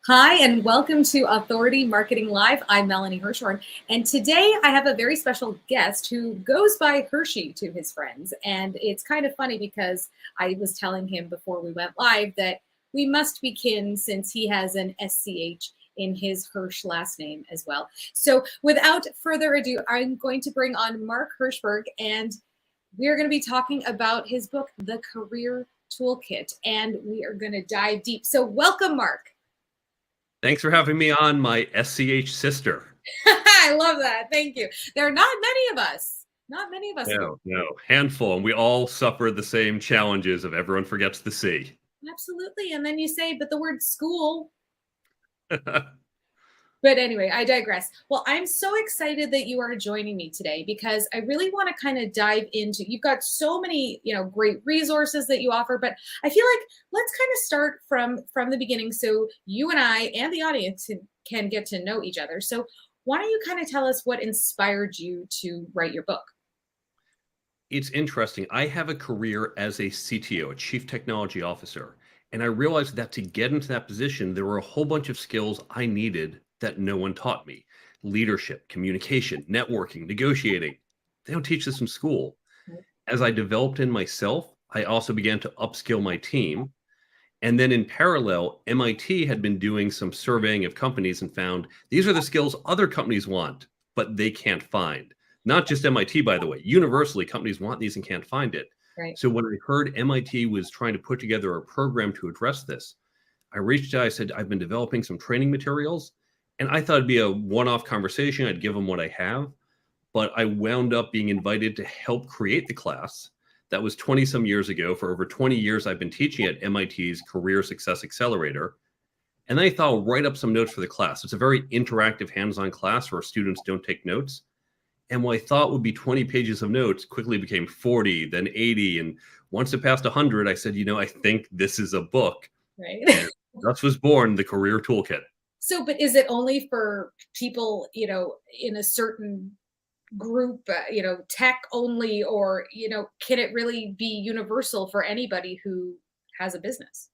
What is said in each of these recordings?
Hi, and welcome to Authority Marketing Live. I'm Melanie Herschberg, and today I have a very special guest who goes by Hershey to his friends. And it's kind of funny because I was telling him before we went live that we must be kin since he has an SCH in his Hirsch last name as well. So without further ado, I'm going to bring on Mark Herschberg, and we're going to be talking about his book, The Career Toolkit, and we are going to dive deep. So welcome, Mark. Thanks for having me on, my SCH sister. I love that. Thank you. There are not many of us. Not many of us. No, handful. And we all suffer the same challenges of everyone forgets the C. Absolutely. And then you say, but the word school. But anyway, I digress. Well, I'm so excited that you are joining me today because I really want to kind of dive into, you've got so many, great resources that you offer, but I feel like let's kind of start from the beginning so you and I and the audience can get to know each other. So why don't you kind of tell us what inspired you to write your book? It's interesting. I have a career as a CTO, a Chief Technology Officer, and I realized that to get into that position, there were a whole bunch of skills I needed that no one taught me. Leadership, communication, networking, negotiating. They don't teach this in school. As I developed in myself, I also began to upskill my team. And then in parallel, MIT had been doing some surveying of companies and found these are the skills other companies want, but they can't find. Not just MIT, by the way. Universally, companies want these and can't find it. Right. So when I heard MIT was trying to put together a program to address this, I reached out, I said, I've been developing some training materials. And I thought it'd be a one-off conversation. I'd give them what I have. But I wound up being invited to help create the class. That was 20 some years ago. For over 20 years, I've been teaching at MIT's Career Success Accelerator. And then I thought I'll write up some notes for the class. It's a very interactive hands-on class where students don't take notes. And what I thought would be 20 pages of notes quickly became 40, then 80. And once it passed 100, I said, I think this is a book. Right. And thus was born the Career Toolkit. So, but is it only for people, in a certain group, tech only, or, can it really be universal for anybody who has a business?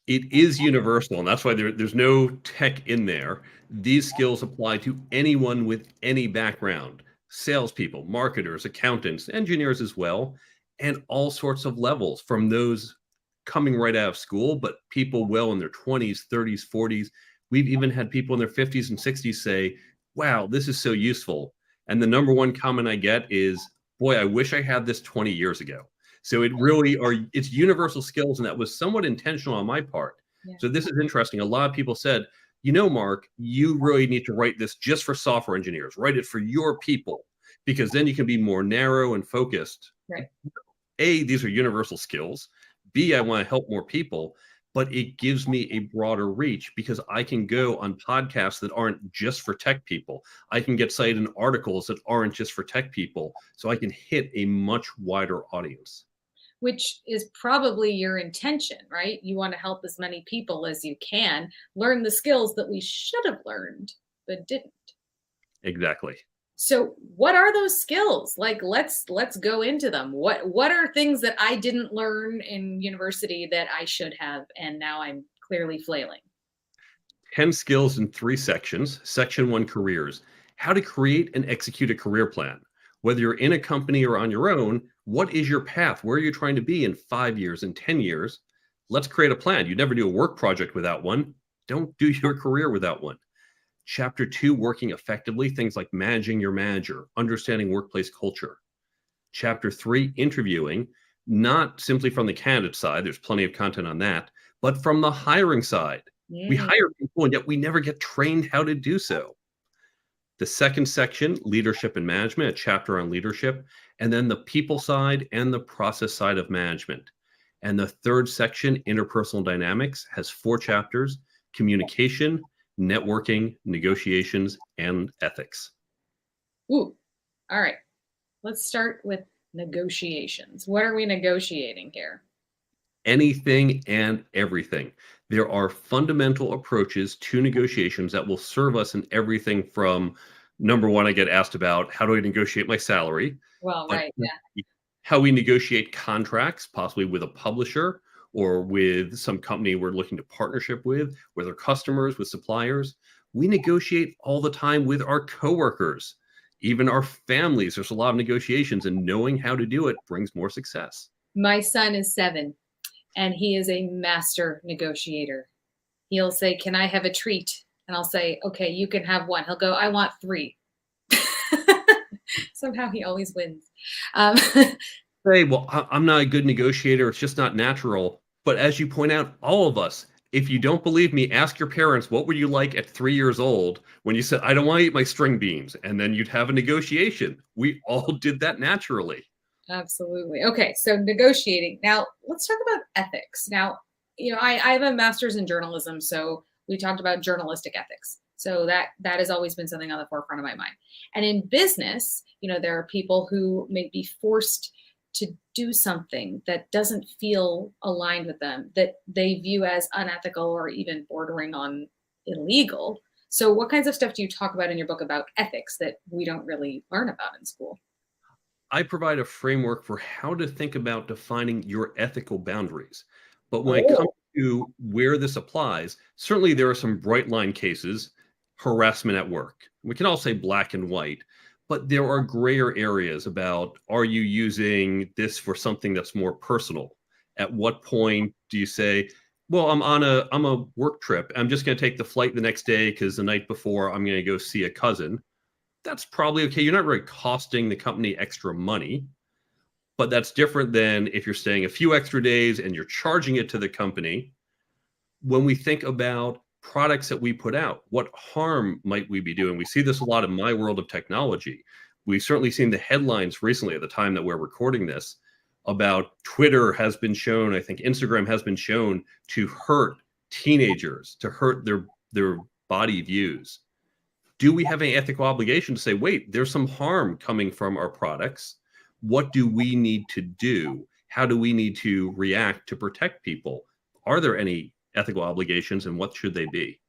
It is universal, and that's why there's no tech in there. These skills apply to anyone with any background, salespeople, marketers, accountants, engineers as well, and all sorts of levels, from those coming right out of school, but people well in their 20s, 30s, 40s. We've even had people in their 50s and 60s say, wow, this is so useful. And the number one comment I get is, boy, I wish I had this 20 years ago. So it's universal skills, and that was somewhat intentional on my part. Yeah. So this is interesting. A lot of people said, Mark, you really need to write this just for software engineers. Write it for your people, because then you can be more narrow and focused. Right. A, these are universal skills. B, I want to help more people. But it gives me a broader reach because I can go on podcasts that aren't just for tech people. I can get cited in articles that aren't just for tech people. So I can hit a much wider audience. Which is probably your intention, right? You want to help as many people as you can learn the skills that we should have learned, but didn't. Exactly. So what are those skills? Like, let's go into them. What are things that I didn't learn in university that I should have, and now I'm clearly flailing? 10 skills in 3 sections. Section 1, careers. How to create and execute a career plan. Whether you're in a company or on your own, what is your path? Where are you trying to be in 5 years, in 10 years? Let's create a plan. You never do a work project without one. Don't do your career without one. Chapter 2, working effectively, things like managing your manager, understanding workplace culture. Chapter 3, interviewing, not simply from the candidate side, there's plenty of content on that, but from the hiring side. We hire people, and yet we never get trained how to do so. The second section, leadership and management, a chapter on leadership, and then the people side and the process side of management. And the third section, interpersonal dynamics, has 4 chapters, communication, networking, negotiations, and ethics. Ooh, all right. Let's start with negotiations. What are we negotiating here? Anything and everything. There are fundamental approaches to negotiations that will serve us in everything from, number one, I get asked about, how do I negotiate my salary? Well, right, yeah. How we negotiate contracts, possibly with a publisher, or with some company we're looking to partnership with our customers, with suppliers. We negotiate all the time with our coworkers, even our families. There's a lot of negotiations, and knowing how to do it brings more success. My son is 7 and he is a master negotiator. He'll say, "Can I have a treat?" And I'll say, "Okay, you can have one." He'll go, "I want 3." Somehow he always wins. Um, Hey, well, I'm not a good negotiator. It's just not natural. But as you point out, all of us, if you don't believe me, ask your parents, what were you like at 3 years old when you said, I don't want to eat my string beans? And then you'd have a negotiation. We all did that naturally. Absolutely. Okay, so negotiating. Now, let's talk about ethics. Now, I have a master's in journalism, so we talked about journalistic ethics. So that has always been something on the forefront of my mind. And in business, there are people who may be forced to do something that doesn't feel aligned with them, that they view as unethical or even bordering on illegal. So what kinds of stuff do you talk about in your book about ethics that we don't really learn about in school? I provide a framework for how to think about defining your ethical boundaries. But when it comes Oh, to where this applies, certainly there are some bright line cases, harassment at work. We can all say black and white, but there are grayer areas about, are you using this for something that's more personal? At what point do you say, well, I'm a work trip. I'm just going to take the flight the next day because the night before I'm going to go see a cousin. That's probably okay. You're not really costing the company extra money, but that's different than if you're staying a few extra days and you're charging it to the company. When we think about products that we put out, what harm might we be doing? We see this a lot in my world of technology. We've certainly seen the headlines recently at the time that we're recording this about Twitter has been shown, I think Instagram has been shown to hurt teenagers, to hurt their body views. Do we have an ethical obligation to say, wait, there's some harm coming from our products? What do we need to do? How do we need to react to protect people? Are there any ethical obligations, and what should they be?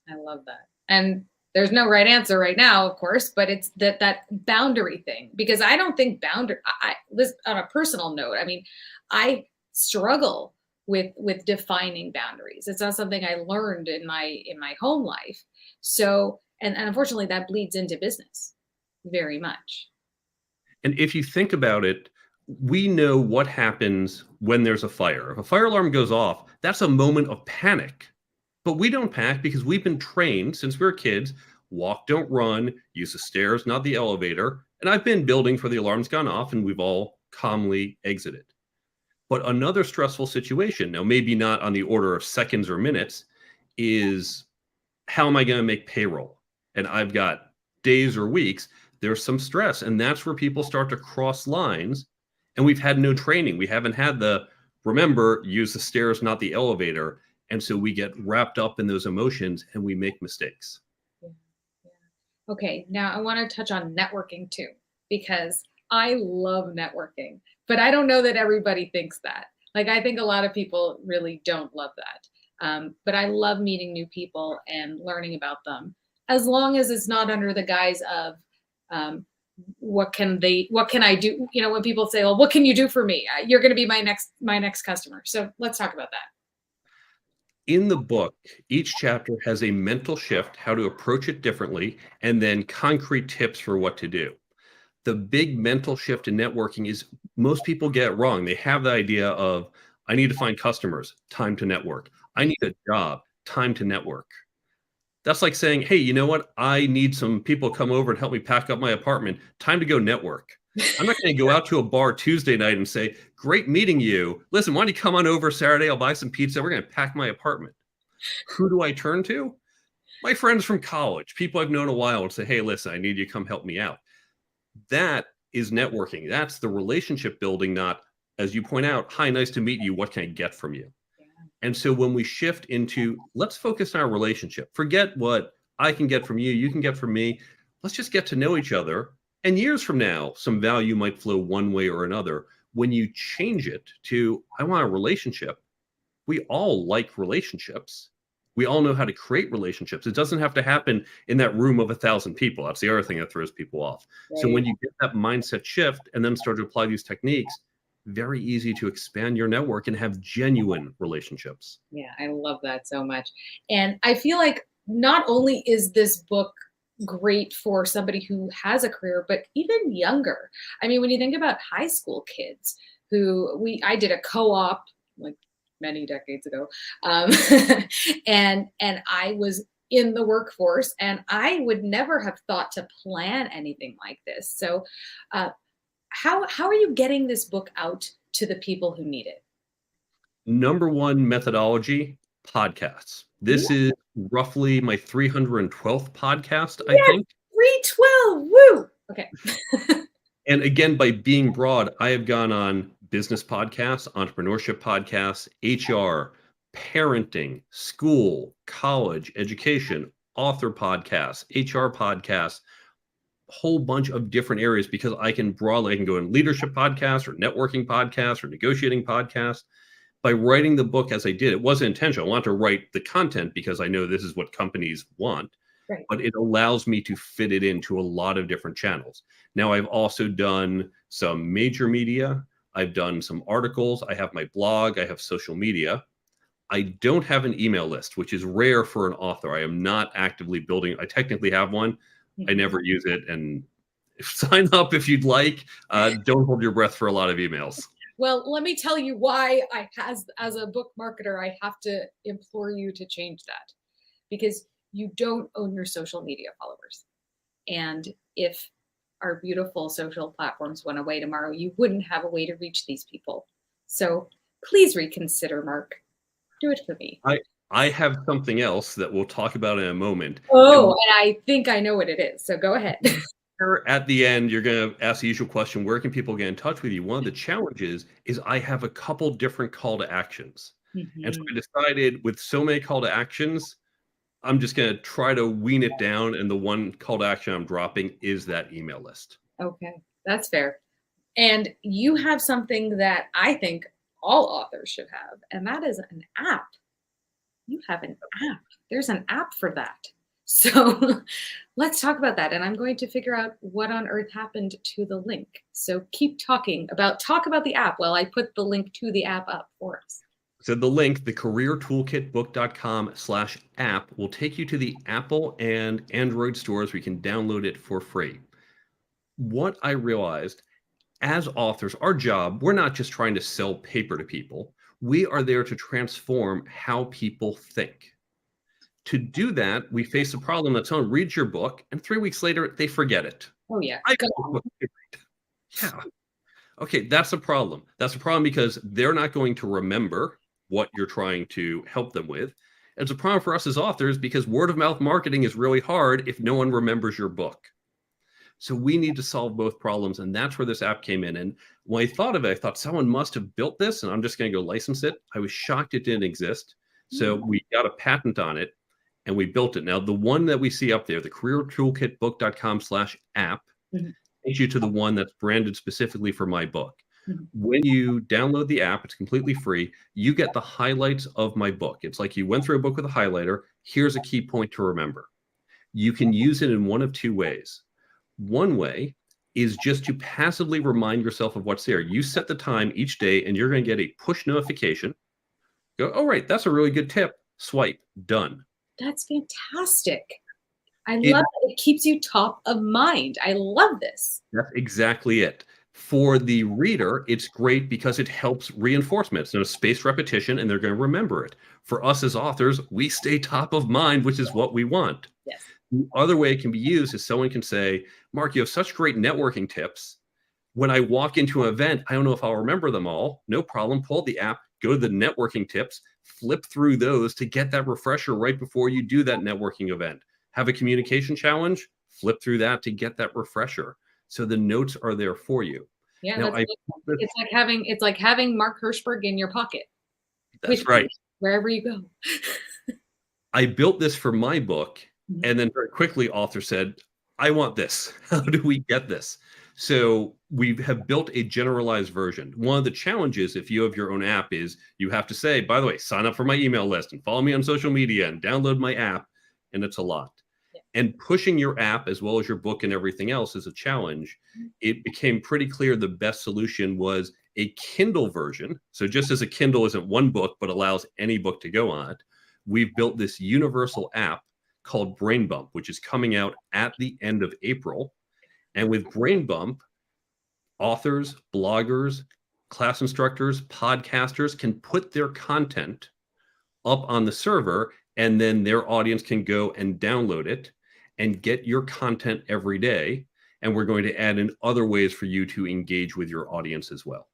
I love that. And there's no right answer right now, of course, but it's that boundary thing, because I don't think boundary. This on a personal note. I mean, I struggle with defining boundaries. It's not something I learned in my home life. So, and unfortunately, that bleeds into business very much. And if you think about it, we know what happens when there's a fire. If a fire alarm goes off, that's a moment of panic. But we don't panic because we've been trained since we were kids, walk, don't run, use the stairs, not the elevator. And I've been building for the alarm's gone off and we've all calmly exited. But another stressful situation, now maybe not on the order of seconds or minutes, is how am I going to make payroll? And I've got days or weeks, there's some stress. And that's where people start to cross lines. And we've had no training. We haven't had remember, use the stairs, not the elevator. And so we get wrapped up in those emotions and we make mistakes. Yeah, yeah. Okay, now I want to touch on networking too, because I love networking, but I don't know that everybody thinks that. Like, I think a lot of people really don't love that. But I love meeting new people and learning about them, as long as it's not under the guise of what can I do? When people say, well, what can you do for me? You're going to be my next customer. So let's talk about that. In the book, each chapter has a mental shift, how to approach it differently, and then concrete tips for what to do. The big mental shift in networking is most people get it wrong. They have the idea of, I need to find customers, time to network. I need a job, time to network. That's like saying, hey, you know what? I need some people to come over and help me pack up my apartment. Time to go network. I'm not going to go out to a bar Tuesday night and say, great meeting you. Listen, why don't you come on over Saturday? I'll buy some pizza. We're going to pack my apartment. Who do I turn to? My friends from college, people I've known a while, and say, hey, listen, I need you to come help me out. That is networking. That's the relationship building, not, as you point out, hi, nice to meet you. What can I get from you? Yeah. And so when we shift into, let's focus on our relationship, forget what I can get from you, you can get from me. Let's just get to know each other. And years from now, some value might flow one way or another. When you change it to, I want a relationship, we all like relationships. We all know how to create relationships. It doesn't have to happen in that room of 1,000 people. That's the other thing that throws people off. Right. So when you get that mindset shift and then start to apply these techniques, very easy to expand your network and have genuine relationships. Yeah, I love that so much. And I feel like not only is this book great for somebody who has a career, but even younger. I mean, when you think about high school kids I did a co-op like many decades ago. Um, and I was in the workforce and I would never have thought to plan anything like this. So uh, how are you getting this book out to the people who need it? Number one methodology, podcasts. This is roughly my 312th podcast, I Yes, think. 312. Woo. Okay. And again, by being broad, I have gone on business podcasts, entrepreneurship podcasts, HR, parenting, school, college, education, author podcasts, HR podcasts, whole bunch of different areas because I can go in leadership podcasts or networking podcasts or negotiating podcasts. By writing the book as I did, it wasn't intentional. I want to write the content because I know this is what companies want, Right. but it allows me to fit it into a lot of different channels. Now, I've also done some major media. I've done some articles. I have my blog. I have social media. I don't have an email list, which is rare for an author. I am not actively building. I technically have one. I never use it. And sign up if you'd like. Don't hold your breath for a lot of emails. Well, let me tell you why as a book marketer, I have to implore you to change that because you don't own your social media followers. And if our beautiful social platforms went away tomorrow, you wouldn't have a way to reach these people. So please reconsider, Mark. Do it for me. I have something else that we'll talk about in a moment. Oh, and I think I know what it is. So go ahead. At the end, you're going to ask the usual question, where can people get in touch with you? One of the challenges is I have a couple different call to actions. And so I decided with so many call to actions, I'm just going to try to wean it down. And the one call to action I'm dropping is that email list. Okay, that's fair. And you have something that I think all authors should have, and that is an app. You have an app. There's an app for that. So let's talk about that. And I'm going to figure out what on earth happened to the link. So talk about the app while I put the link to the app up for us. So the link, the careertoolkitbook.com/app, will take you to the Apple and Android stores where you can download it for free. What I realized as authors, our job, we're not just trying to sell paper to people. We are there to transform how people think. To do that, we face a problem that someone reads your book and 3 weeks later, they forget it. Oh, yeah. Yeah. Okay, that's a problem. That's a problem because they're not going to remember what you're trying to help them with. It's a problem for us as authors because word of mouth marketing is really hard if no one remembers your book. So we need to solve both problems. And that's where this app came in. And when I thought of it, I thought someone must have built this and I'm just going to go license it. I was shocked it didn't exist. So we got a patent on it and we built it. Now, the one that we see up there, the careertoolkitbook.com/app, takes you to the one that's branded specifically for my book. When you download the app, it's completely free. You get the highlights of my book. It's like you went through a book with a highlighter. Here's a key point to remember. You can use it in one of two ways. One way is just to passively remind yourself of what's there. You set the time each day and you're going to get a push notification. Go, oh, right, that's a really good tip. Swipe, done. That's fantastic. I love it. It keeps you top of mind. I love this. That's exactly it. For the reader, it's great because it helps reinforcement. It's no spaced repetition and they're going to remember it. For us as authors, we stay top of mind, which is what we want. Yes. The other way it can be used is someone can say, Mark, you have such great networking tips. When I walk into an event, I don't know if I'll remember them all. No problem. Pull the app, go to the networking tips, flip through those to get that refresher right before you do that networking event. Have a communication challenge, flip through that to get that refresher. So the notes are there for you. Yeah, now, it's like having Mark Herschberg in your pocket. That's right. Wherever you go. I built this for my book. And then very quickly, author said, I want this. How do we get this? So we have built a generalized version. One of the challenges, if you have your own app, is you have to say, by the way, sign up for my email list and follow me on social media and download my app. And it's a lot. Yeah. And pushing your app as well as your book and everything else is a challenge. It became pretty clear the best solution was a Kindle version. So just as a Kindle isn't one book, but allows any book to go on it, we've built this universal app called Brain Bump, which is coming out at the end of April. And with Brain Bump, authors, bloggers, class instructors, podcasters can put their content up on the server, and then their audience can go and download it and get your content every day. And we're going to add in other ways for you to engage with your audience as well.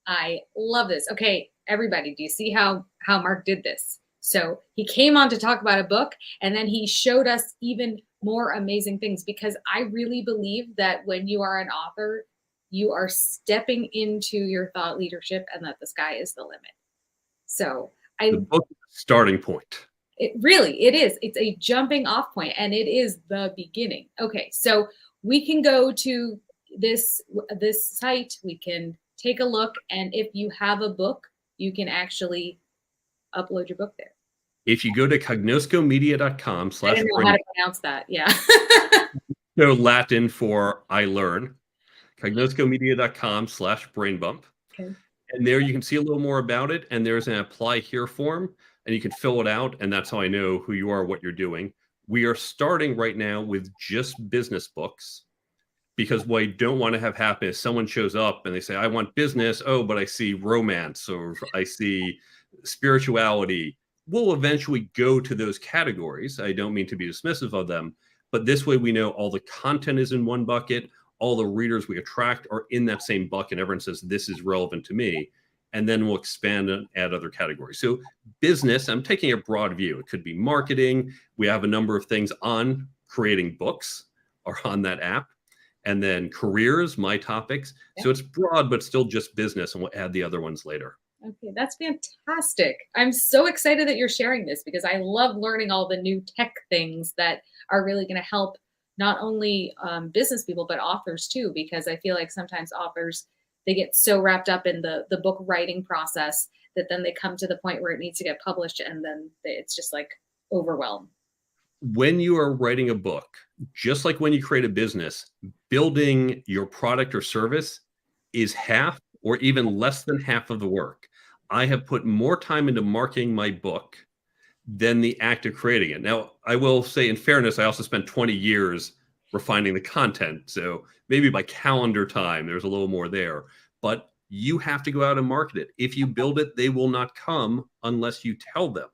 I love this. Okay, everybody, do you see how Mark did this? So he came on to talk about a book, and then he showed us even more amazing things, because I really believe that when you are an author, you are stepping into your thought leadership, and that the sky is the limit. So The book is the starting point. it is. It's a jumping off point, and it is the beginning. Okay, so we can go to this site, we can take a look, and if you have a book, you can actually upload your book there. If you go to cognoscomedia.com I didn't know how to pronounce that. Yeah. so Latin for I learn, cognoscomedia.com/brainbump. Okay. And there you can see a little more about it. And there's an apply here form, and you can fill it out. And that's how I know who you are, what you're doing. We are starting right now with just business books, because what I don't want to have happen is someone shows up and they say, I want business. Oh, but I see romance, or I see spirituality. We'll eventually go to those categories. I don't mean to be dismissive of them, but this way we know all the content is in one bucket. All the readers we attract are in that same bucket. Everyone says, this is relevant to me. And then we'll expand and add other categories. So business, I'm taking a broad view. It could be marketing. We have a number of things on creating books or on that app. And then careers, my topics. Yeah. So it's broad, but still just business. And we'll add the other ones later. Okay, that's fantastic. I'm so excited that you're sharing this, because I love learning all the new tech things that are really going to help not only business people, but authors too, because I feel like sometimes authors, they get so wrapped up in the book writing process that then they come to the point where it needs to get published, and then it's just like overwhelmed. When you are writing a book, just like when you create a business, building your product or service is half or even less than half of the work. I have put more time into marketing my book than the act of creating it. Now, I will say, in fairness, I also spent 20 years refining the content. So maybe by calendar time, there's a little more there. But you have to go out and market it. If you build it, they will not come unless you tell them.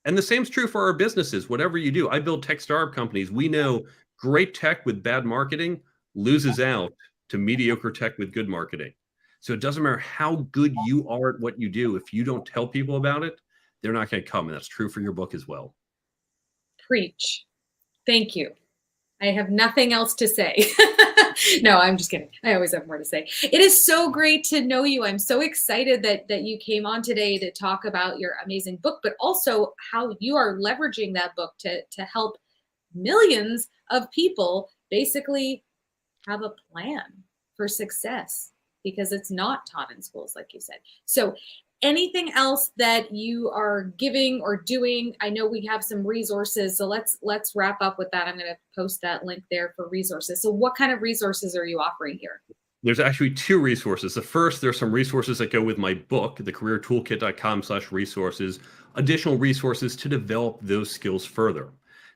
And the same is true for our businesses. Whatever you do, I build tech startup companies. We know great tech with bad marketing loses out to mediocre tech with good marketing. So it doesn't matter how good you are at what you do. If you don't tell people about it, they're not going to come. And that's true for your book as well. Preach. Thank you. I have nothing else to say. No, I'm just kidding. I always have more to say. It is so great to know you. I'm so excited that you came on today to talk about your amazing book, but also how you are leveraging that book to help millions of people basically have a plan for success, because it's not taught in schools, like you said. So anything else that you are giving or doing? I know we have some resources, so let's wrap up with that. I'm going to post that link there for resources. So what kind of resources are you offering here? There's actually two resources. The first, there's some resources that go with my book, the careertoolkit.com/resources, additional resources to develop those skills further.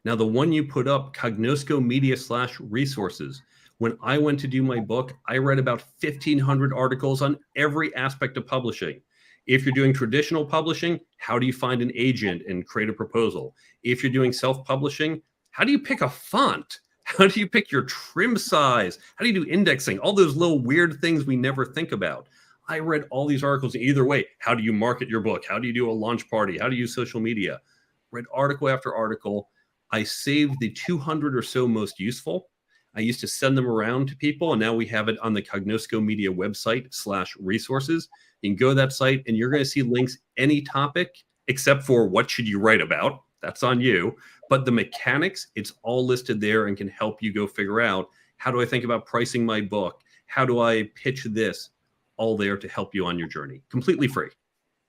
Now, the one you put up, cognoscomedia/resources, when I went to do my book, I read about 1,500 articles on every aspect of publishing. If you're doing traditional publishing, how do you find an agent and create a proposal? If you're doing self-publishing, how do you pick a font? How do you pick your trim size? How do you do indexing? All those little weird things we never think about. I read all these articles. Either way, how do you market your book? How do you do a launch party? How do you use social media? Read article after article. I saved the 200 or so most useful. I used to send them around to people, and now we have it on the Cognosco Media website /resources. You can go to that site, and you're going to see links any topic except for what should you write about. That's on you. But the mechanics, it's all listed there and can help you go figure out, how do I think about pricing my book? How do I pitch this? All there to help you on your journey. Completely free.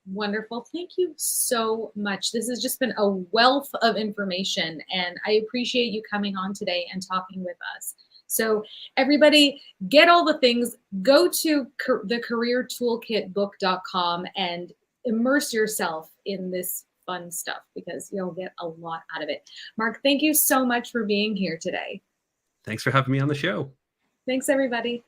Wonderful. Thank you so much. This has just been a wealth of information, and I appreciate you coming on today and talking with us. So everybody get all the things, go to the careertoolkitbook.com and immerse yourself in this fun stuff because you'll get a lot out of it. Mark, thank you so much for being here today. Thanks for having me on the show. Thanks, everybody.